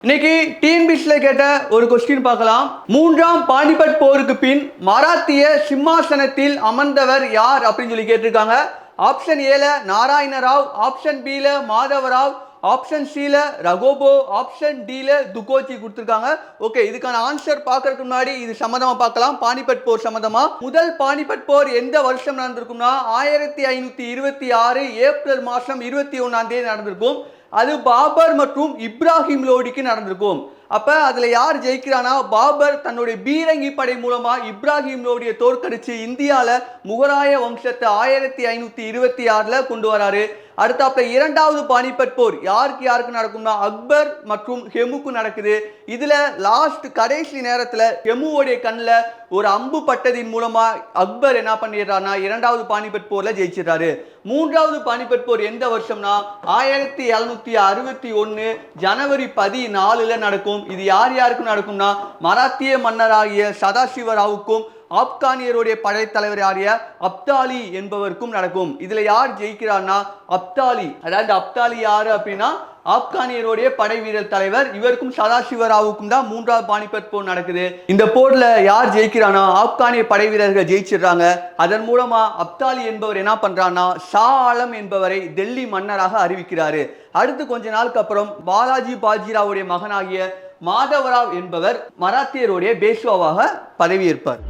இன்னைக்கு டிஎன்பிஎஸ்சில கேட்ட ஒரு கொஸ்டின் பார்க்கலாம். மூன்றாம் பானிபட் போருக்கு பின் மராத்திய சிம்மாசனத்தில் அமர்ந்தவர் யார் அப்படின்னு சொல்லி கேட்டிருக்காங்க. ஆப்ஷன் ஏல நாராயண ராவ், ஆப்ஷன் பி ல மாதவராவ், ஆப்ஷன் சி ல ரகோபோ, ஆப்ஷன் டி ல துகோஜி கொடுத்திருக்காங்க. ஓகே, இதுக்கான ஆன்சர் பார்க்கறதுக்கு முன்னாடி இது சம்பந்தமா பார்க்கலாம். பானிபட் போர் சம்பந்தமா முதல் பானிபட் போர் எந்த வருஷம் நடந்திருக்கும்னா 1526 ஏப்ரல் மாசம் 21ஆம் தேதி நடந்திருக்கும். அது பாபர் மற்றும் இப்ராஹிம் லோடிக்கு நடந்திருக்கும். அப்ப அதுல யார் ஜெயிக்கிறானா, பாபர் தன்னுடைய பீரங்கி படை மூலமா இப்ராஹிம் லோடியை தோற்கடிச்சு இந்தியால முகலாய வம்சத்தை 1526ல கொண்டு வராரு. அடுத்தாப்புல இரண்டாவது பானிபட் போர் யாருக்கு நடக்கும்னா அக்பர் மற்றும் ஹெமுக்கு நடக்குது. இதுல லாஸ்ட் கடைசி நேரத்துல ஹெமுவோடைய கண்ணுல ஒரு அம்பு பட்டதின் மூலமா அக்பர் என்ன பண்ணிடுறாருனா இரண்டாவது பானிபட் போர்ல ஜெயிச்சிடறாரு. மூன்றாவது பானிபட் போர் எந்த வருஷம்னா 1761 ஜனவரி 14ல நடக்கும். இது யாருக்கு நடக்கும்னா மராத்திய மன்னராகிய சதாசிவராவுக்கும் ஆப்கானியருடைய படைத்தலைவர் யாரிய அப்தாலி என்பவருக்கும் நடக்கும். இதுல யார் ஜெயிக்கிறார்னா அப்தாலி. அதாவது அப்தாலி யாரு அப்படின்னா ஆப்கானியருடைய படை வீரர் தலைவர். இவருக்கும் சதாசிவராவுக்கும் தான் மூன்றாவது பானிபட் போர் நடக்குது. இந்த போர்ல யார் ஜெயிக்கிறானா ஆப்கானிய படை வீரர்கள் ஜெயிச்சிடுறாங்க. அதன் மூலமா அப்தாலி என்பவர் என்ன பண்றான்னா ஷா ஆலம் என்பவரை டெல்லி மன்னராக அறிவிக்கிறாரு. அடுத்து கொஞ்ச நாளுக்கு அப்புறம் பாலாஜி பாஜிராவுடைய மகனாகிய மாதவராவ் என்பவர் மராத்தியருடைய பேஷ்வாவாக பதவியேற்பார்.